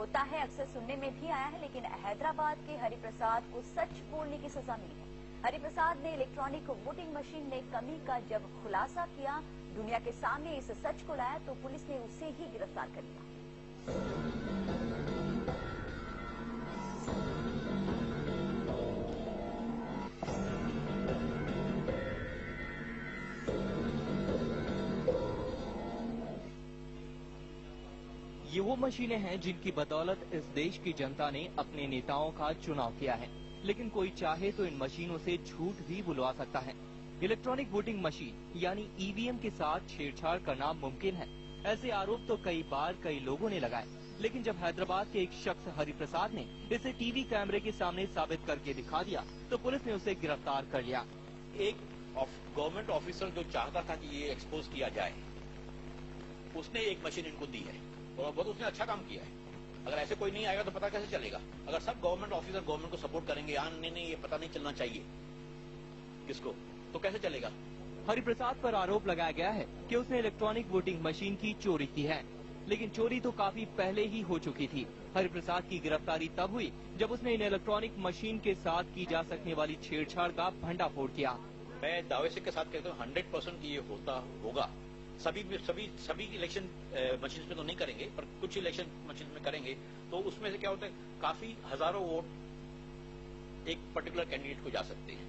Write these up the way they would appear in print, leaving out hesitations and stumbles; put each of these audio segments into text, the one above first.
होता है, अक्सर सुनने में भी आया है, लेकिन हैदराबाद के हरिप्रसाद को सच बोलने की सजा मिली है। हरिप्रसाद ने इलेक्ट्रॉनिक वोटिंग मशीन में कमी का जब खुलासा किया, दुनिया के सामने इस सच को लाया, तो पुलिस ने उसे ही गिरफ्तार कर लिया। ये वो मशीनें हैं जिनकी बदौलत इस देश की जनता ने अपने नेताओं का चुनाव किया है, लेकिन कोई चाहे तो इन मशीनों से झूठ भी बुलवा सकता है। इलेक्ट्रॉनिक वोटिंग मशीन यानी ईवीएम के साथ छेड़छाड़ करना मुमकिन है, ऐसे आरोप तो कई बार कई लोगों ने लगाए, लेकिन जब हैदराबाद के एक शख्स हरिप्रसाद ने इसे टीवी कैमरे के सामने साबित करके दिखा दिया, तो पुलिस ने उसे गिरफ्तार कर लिया। एक गवर्नमेंट ऑफिसर जो चाहता था कि ये एक्सपोज किया जाए, उसने एक मशीन इनको दी है और बहुत उसने अच्छा काम किया है। अगर ऐसे कोई नहीं आएगा तो पता कैसे चलेगा? अगर सब गवर्नमेंट ऑफिसर गवर्नमेंट को सपोर्ट करेंगे, नहीं ये पता नहीं चलना चाहिए किसको, तो कैसे चलेगा? हरिप्रसाद पर आरोप लगाया गया है कि उसने इलेक्ट्रॉनिक वोटिंग मशीन की चोरी की है, लेकिन चोरी तो काफी पहले ही हो चुकी थी। हरिप्रसाद की गिरफ्तारी तब हुई जब उसने इन इलेक्ट्रॉनिक मशीन के साथ की जा सकने वाली छेड़छाड़ का भंडाफोड़ किया। मैं दावे से के साथ कहता हूँ 100% ये होगा। सभी इलेक्शन मशीन में तो नहीं करेंगे, पर कुछ इलेक्शन मशीन में करेंगे, तो उसमें से क्या होता है, काफी हजारों वोट एक पर्टिकुलर कैंडिडेट को जा सकते हैं।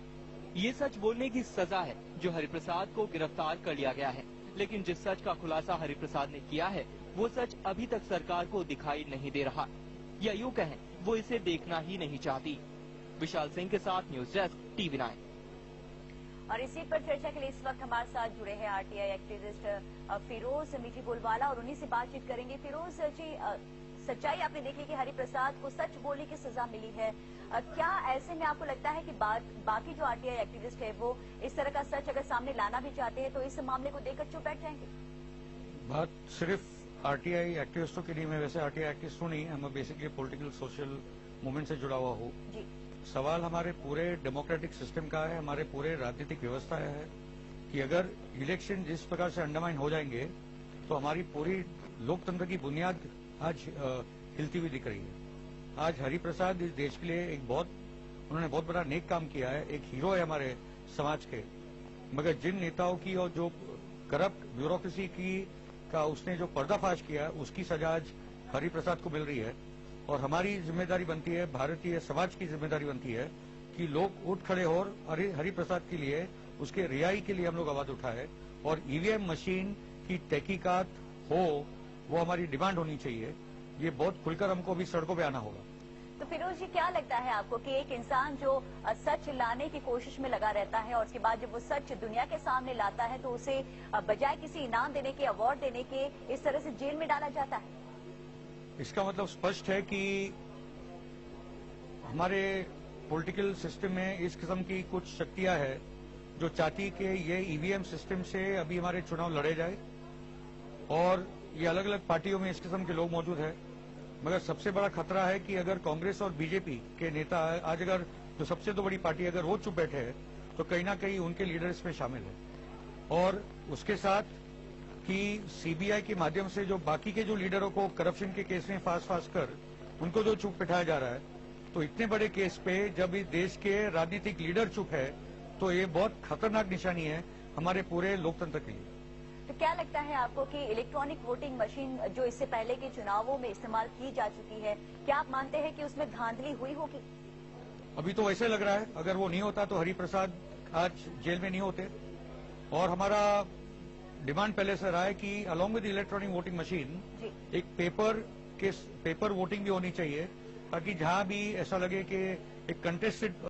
ये सच बोलने की सजा है जो हरिप्रसाद को गिरफ्तार कर लिया गया है, लेकिन जिस सच का खुलासा हरिप्रसाद ने किया है, वो सच अभी तक सरकार को दिखाई नहीं दे रहा, या यूँ कहें वो इसे देखना ही नहीं चाहती। विशाल सिंह के साथ न्यूज डेस्क TV9। और इसी पर चर्चा के लिए इस वक्त हमारे साथ जुड़े हैं आरटीआई एक्टिविस्ट फिरोज मीठी गोलवाला, और उन्हीं से बातचीत करेंगे। फिरोज जी, सच्चाई आपने देखी कि हरिप्रसाद को सच बोलने की सजा मिली है, क्या ऐसे में आपको लगता है कि बाकी जो आरटीआई एक्टिविस्ट है वो इस तरह का सच अगर सामने लाना भी चाहते हैं तो इस मामले को देखकर चुप बैठ जाएंगे? बात सिर्फ आरटीआई एक्टिविस्टों की नहीं, मैं वैसे आरटीआई एक्टिविस्ट हूँ नहीं, मैं बेसिकली पॉलिटिकल सोशल मूवमेंट से जुड़ा हुआ हूँ। सवाल हमारे पूरे डेमोक्रेटिक सिस्टम का है, हमारे पूरे राजनीतिक व्यवस्था है कि अगर इलेक्शन जिस प्रकार से अंडरमाइन हो जाएंगे तो हमारी पूरी लोकतंत्र की बुनियाद आज हिलती हुई दिख रही है। आज हरिप्रसाद इस देश के लिए उन्होंने बहुत बड़ा नेक काम किया है, एक हीरो है हमारे समाज के, मगर जिन नेताओं की और जो करप्ट ब्यूरोक्रेसी का उसने जो पर्दाफाश किया, उसकी सजा आज हरिप्रसाद को मिल रही है। और हमारी जिम्मेदारी बनती है, भारतीय समाज की जिम्मेदारी बनती है कि लोग उठ खड़े हो और हरिप्रसाद के लिए, उसके रिहाई के लिए हम लोग आवाज उठाए, और ईवीएम मशीन की तहकीकात हो, वो हमारी डिमांड होनी चाहिए। ये बहुत खुलकर हमको अभी सड़कों पे आना होगा। तो फिरोज जी, क्या लगता है आपको कि एक इंसान जो सच लाने की कोशिश में लगा रहता है और उसके बाद जब वो सच दुनिया के सामने लाता है तो उसे बजाय किसी इनाम देने के, अवार्ड देने के, इस तरह से जेल में डाला जाता है? इसका मतलब स्पष्ट है कि हमारे पॉलिटिकल सिस्टम में इस किस्म की कुछ शक्तियां हैं जो चाहती कि ये ईवीएम सिस्टम से अभी हमारे चुनाव लड़े जाए, और ये अलग अलग पार्टियों में इस किस्म के लोग मौजूद हैं। मगर सबसे बड़ा खतरा है कि अगर कांग्रेस और बीजेपी के नेता आज, अगर जो सबसे तो बड़ी पार्टी, अगर वो चुप बैठे हैं तो कहीं ना कहीं उनके लीडर इसमें शामिल है, और उसके साथ कि सीबीआई के माध्यम से जो बाकी के जो लीडरों को करप्शन के केस में फांस कर उनको जो चुप बिठाया जा रहा है, तो इतने बड़े केस पे जब इस देश के राजनीतिक लीडर चुप है तो ये बहुत खतरनाक निशानी है हमारे पूरे लोकतंत्र के लिए। तो क्या लगता है आपको कि इलेक्ट्रॉनिक वोटिंग मशीन जो इससे पहले के चुनावों में इस्तेमाल की जा चुकी है, क्या आप मानते हैं कि उसमें धांधली हुई होगी? अभी तो वैसे लग रहा है, अगर वो नहीं होता तो हरिप्रसाद आज जेल में नहीं होते। और हमारा डिमांड पहले से रहा है कि along with electronic voting machine एक पेपर वोटिंग भी होनी चाहिए, ताकि जहां भी ऐसा लगे कि एक कंटेस्टेड